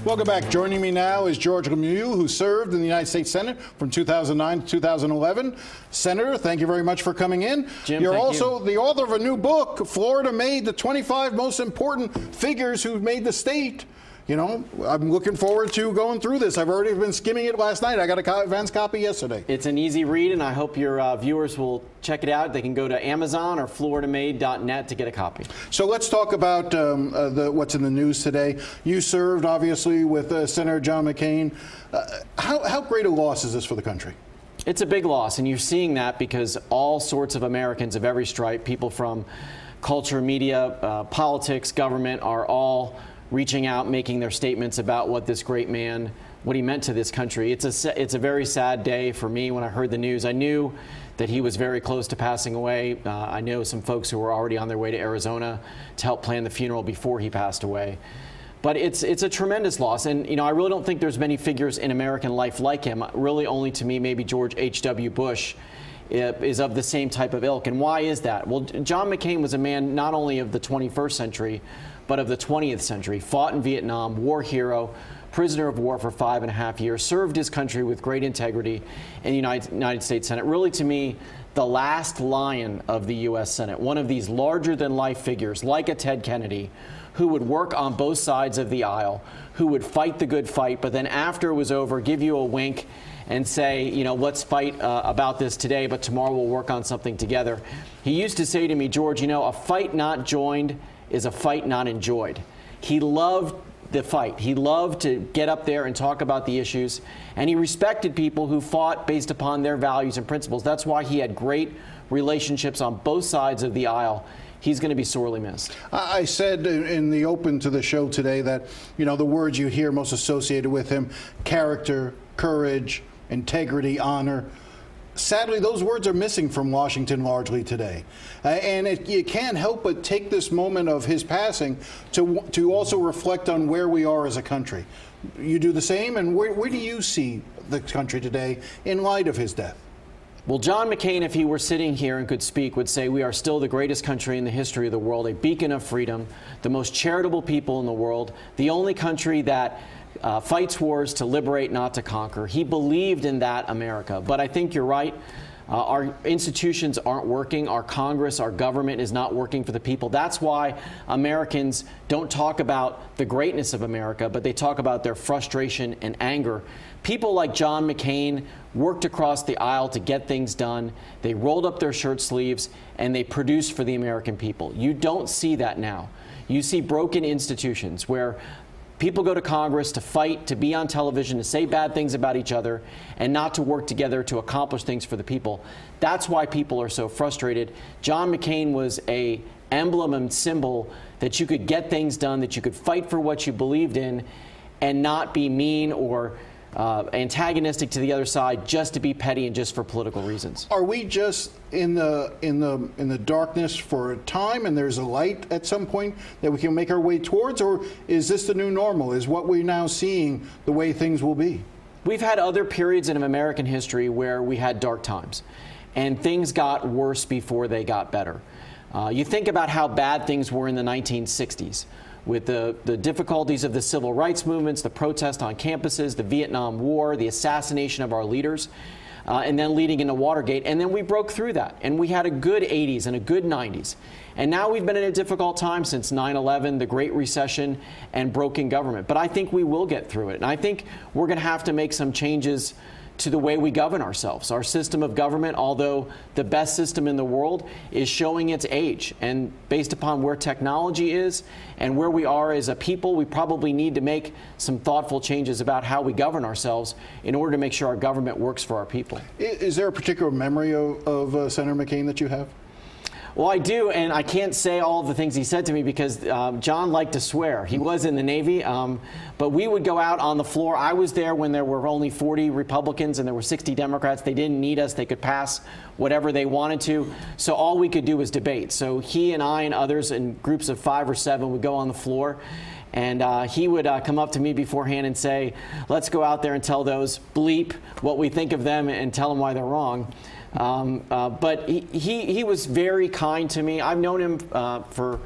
Welcome back. Joining me now is George Lemieux, who served in the United States Senate from 2009 to 2011. Senator, thank you very much for coming in. Jim, You're also the author of a new book, Florida Made, the 25 most important figures who made the state. You know, I'm looking forward to going through this. I've already been skimming it last night. I got a advance copy yesterday. It's an easy read, and I hope your viewers will check it out. They can go to Amazon or floridamade.net to get a copy. So let's talk about what's in the news today. You served, obviously, with Senator John McCain. How great a loss is this for the country? It's a big loss, and you're seeing that because all sorts of Americans of every stripe, people from culture, media, politics, government, are all reaching out, making their statements about what this great man, what he meant to this country. It's a very sad day for me when I heard the news. I knew that he was very close to passing away. I know some folks who were already on their way to Arizona to help plan the funeral before he passed away. But it's a tremendous loss, and you know, I really don't think there's many figures in American life like him. Really, only to me, maybe George H.W. Bush is of the same type of ilk. And why is that? Well, John McCain was a man not only of the 21st century, but of the 20th century, fought in Vietnam, war hero, prisoner of war for 5.5 years, served his country with great integrity in the United States Senate. Really, to me, the last lion of the U.S. Senate, one of these larger-than-life figures, like a Ted Kennedy, who would work on both sides of the aisle, who would fight the good fight, but then after it was over, give you a wink and say, you know, let's fight about this today, but tomorrow we'll work on something together. He used to say to me, George, you know, a fight not joined is a fight not enjoyed. He loved the fight. He loved to get up there and talk about the issues, and he respected people who fought based upon their values and principles. That's why he had great relationships on both sides of the aisle. He's going to be sorely missed. I said in the open to the show today that, you know, the words you hear most associated with him, character, courage, integrity, honor. Sadly, those words are missing from Washington largely today. You can't help but take this moment of his passing to also reflect on where we are as a country. You do the same, and where do you see the country today in light of his death? Well, John McCain, if he were sitting here and could speak, would say we are still the greatest country in the history of the world, a beacon of freedom, the most charitable people in the world, the only country that fights wars to liberate, not to conquer. He believed in that America. But I think you're right. Our institutions aren't working. Our Congress, our government is not working for the people. That's why Americans don't talk about the greatness of America, but they talk about their frustration and anger. People like John McCain worked across the aisle to get things done. They rolled up their shirt sleeves and they produced for the American people. You don't see that now. You see broken institutions where people go to Congress to fight, to be on television, to say bad things about each other, and not to work together to accomplish things for the people. That's why people are so frustrated. John McCain was an emblem and symbol that you could get things done, that you could fight for what you believed in, and not be mean or antagonistic to the other side just to be petty and just for political reasons. Are we just in the darkness for a time, and there's a light at some point that we can make our way towards, or is this the new normal? Is what we're now seeing the way things will be? We've had other periods in American history where we had dark times, and things got worse before they got better. You think about how bad things were in the 1960s. With the difficulties of the civil rights movements, the protests on campuses, the Vietnam War, the assassination of our leaders, and then leading into Watergate. And then we broke through that. And we had a good 80s and a good 90s. And now we've been in a difficult time since 9/11, the Great Recession, and broken government. But I think we will get through it. And I think we're going to have to make some changes to the way we govern ourselves. Our system of government, although the best system in the world, is showing its age. And based upon where technology is and where we are as a people, we probably need to make some thoughtful changes about how we govern ourselves in order to make sure our government works for our people. Is there a particular memory of Senator McCain that you have? Well, I do, and I can't say all of the things he said to me because John liked to swear. He was in the Navy, but we would go out on the floor. I was there when there were only 40 Republicans and there were 60 Democrats. They didn't need us. They could pass whatever they wanted to, so all we could do was debate. So he and I and others in groups of 5 or 7 would go on the floor, and he would come up to me beforehand and say, let's go out there and tell those bleep what we think of them and tell them why they're wrong. But he was very kind to me. I've known him for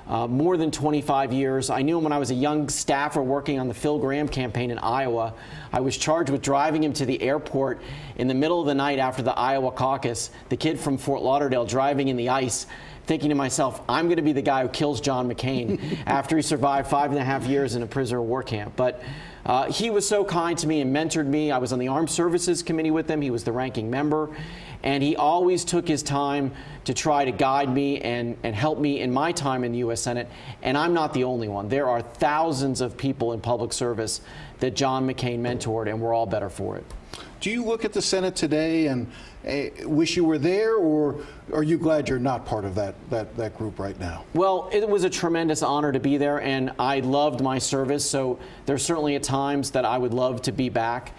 more than 25 years. I knew him when I was a young staffer working on the Phil Gramm campaign in Iowa. I was charged with driving him to the airport in the middle of the night after the Iowa caucus, the kid from Fort Lauderdale driving in the ice, thinking to myself, I'm going to be the guy who kills John McCain after he survived 5.5 years in a prisoner of war camp. But he was so kind to me and mentored me. I was on the Armed Services Committee with him. He was the ranking member. And he always took his time to try to guide me and help me in my time in the U.S. Senate. And I'm not the only one. There are thousands of people in public service that John McCain mentored, and we're all better for it. Do you look at the Senate today and wish you were there, or are you glad you're not part of that group right now? Well, it was a tremendous honor to be there, and I loved my service, so there's certainly at times that I would love to be back.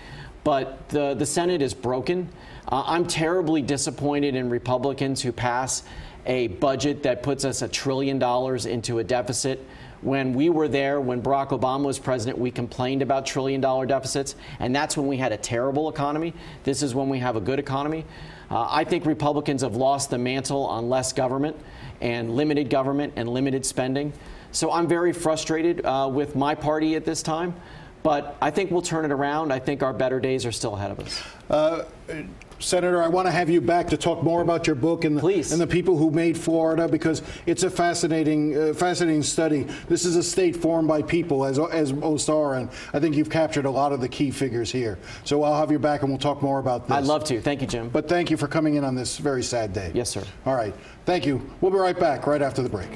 But the Senate is broken. I'm terribly disappointed in Republicans who pass a budget that puts us $1 trillion into a deficit. When we were there, when Barack Obama was president, we complained about $1 trillion deficits, and that's when we had a terrible economy. This is when we have a good economy. I think Republicans have lost the mantle on less government and limited spending. So I'm very frustrated with my party at this time, but I think we'll turn it around. I think our better days are still ahead of us. Senator, I want to have you back to talk more about your book and the people who made Florida, because it's a fascinating study. This is a state formed by people, as most are, and I think you've captured a lot of the key figures here. So I'll have you back and we'll talk more about this. I'd love to. Thank you, Jim. But thank you for coming in on this very sad day. Yes, sir. All right. Thank you. We'll be right back right after the break.